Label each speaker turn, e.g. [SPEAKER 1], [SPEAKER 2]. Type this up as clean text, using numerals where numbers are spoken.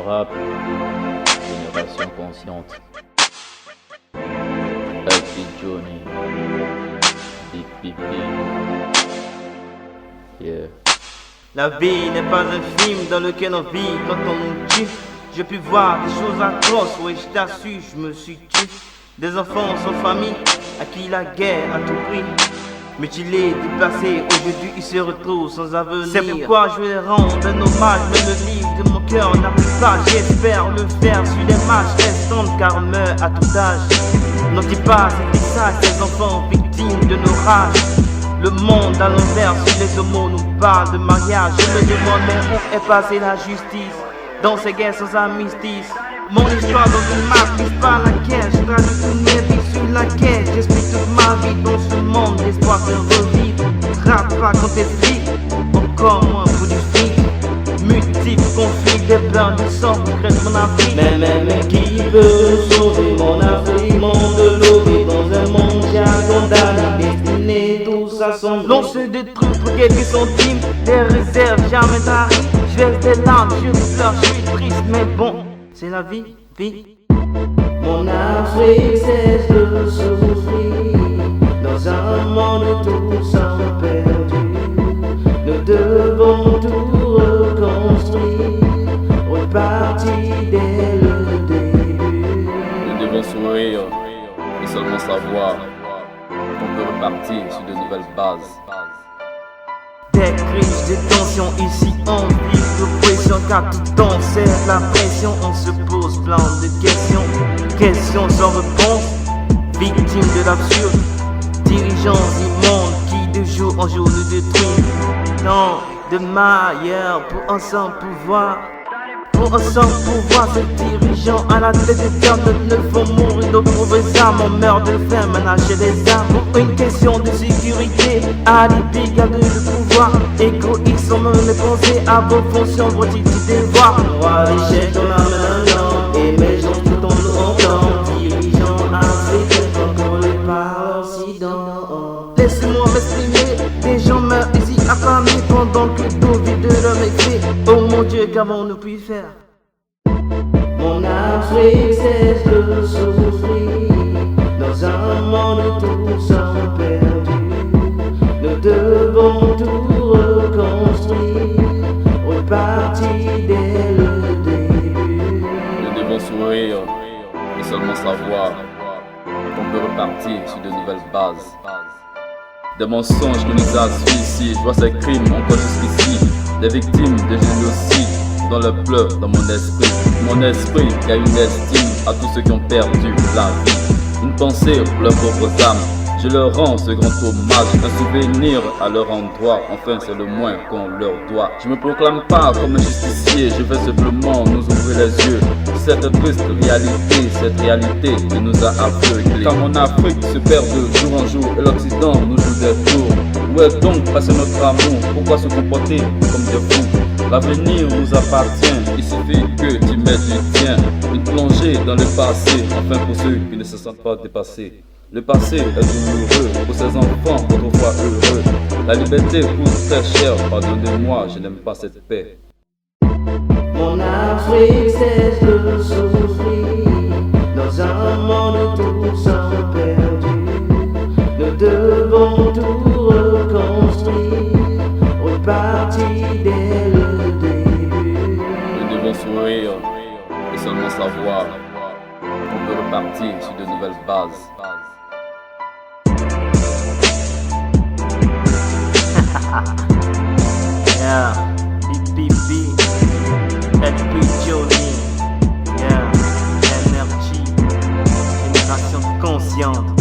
[SPEAKER 1] rap, génération consciente. LP Johnny, Big Pipi, yeah.
[SPEAKER 2] La vie n'est pas un film dans lequel on vit quand on nous tue. J'ai pu voir des choses atroces, ouais je t'assure, je me suis tué. Des enfants sans famille, à qui la guerre à tout prix. Mutilés, déplacés, aujourd'hui ils se retrouvent sans avenir. C'est pourquoi je vais rendre un hommage, mais le livre de mon cœur n'a plus pas. J'espère le faire sur des matchs restantes car on meurt à tout âge. N'en dis pas, c'est ça, ces enfants victimes de nos rages. Le monde à l'envers, sur les homos nous parle de mariage. Je me demande mais où est passée la justice dans ces guerres sans armistice. Mon histoire dans une map, par laquelle je traduis toute mes vies sur laquelle j'explique toute ma vie dans ce monde d'espoir de revivre. Rap pas quand t'es flic, encore moins pour du fric. Multiples conflits, des pleurs de sang pour créer mon Afrique. Mais qui peut sauver mon Afrique? Monde lobé dans un monde condamné, destiné, tout ça sombre. L'on se détruit pour quelques centimes, des réserves jamais d'arrêt. Je verse des larmes, je pleure, je suis triste, mais bon, c'est la vie, vie. Mon Afrique cesse de souffrir dans un monde tout sans perdu. Nous devons tout reconstruire, repartir dès le début.
[SPEAKER 1] Nous devons sourire et seulement savoir qu'on peut repartir sur de nouvelles bases.
[SPEAKER 2] Des crises de tension ici on vit d'oppression car tout temps c'est la pression. On se pose plein de questions sans réponse. Victimes de l'absurde, dirigeants immondes qui de jour en jour nous détruisent. Non, de maillard pour ensemble pouvoir. Pour ensemble pouvoir, ces dirigeants à la tête des terres ne font mourir de mauvaises armes. On meurt de faim, ménager des armes. Pour une question de sécurité, alibi, garder le pouvoir. Égoïstes sont même les pensées à vos fonctions, vos titres devoirs. Roi d'échec dans la main, émergence tout en nous entend. Dirigeants africains, contrôlés par l'Occident. Laissez-moi m'exprimer, des gens meurent ici affamés pendant que d'autres vivent de leur métier. Oh mon Dieu, qu'avons-nous pu faire? Mon Afrique cesse de souffrir dans un monde tout sans perdu. Nous devons tout reconstruire, repartir dès le début.
[SPEAKER 1] Nous devons sourire et seulement savoir qu'on peut repartir sur de nouvelles bases. Des mensonges que nous assuient ici, je vois ces crimes encore jusqu'ici. Des victimes de génocide dans le pleurs dans mon esprit. Mon esprit qui a une estime à tous ceux qui ont perdu la vie. Une pensée pour leurs pauvres âmes, je leur rends ce grand hommage. Un souvenir à leur endroit, enfin c'est le moins qu'on leur doit. Je me proclame pas comme un justicier, je vais simplement nous ouvrir les yeux sur cette triste réalité, cette réalité qui nous a aveuglés. Quand mon Afrique se perd de jour en jour et l'Occident nous joue des tours. Où est donc passé notre amour? Pourquoi se comporter comme des fous? L'avenir nous appartient, il suffit que tu mettes du tien. Une plongée dans le passé, enfin pour ceux qui ne se sentent pas dépassés. Le passé est douloureux pour ces enfants autrefois heureux. La liberté coûte très cher, pardonnez-moi, je n'aime pas cette paix.
[SPEAKER 2] Mon Afrique cesse de souffrir dans un monde tout sans perdu. Nous devons tout reconstruire, repartir dès le début.
[SPEAKER 1] Nous devons sourire et seulement savoir qu'on peut repartir sur de nouvelles bases.
[SPEAKER 2] Yeah, BBB, LP Johnny, yeah, NRG, génération consciente.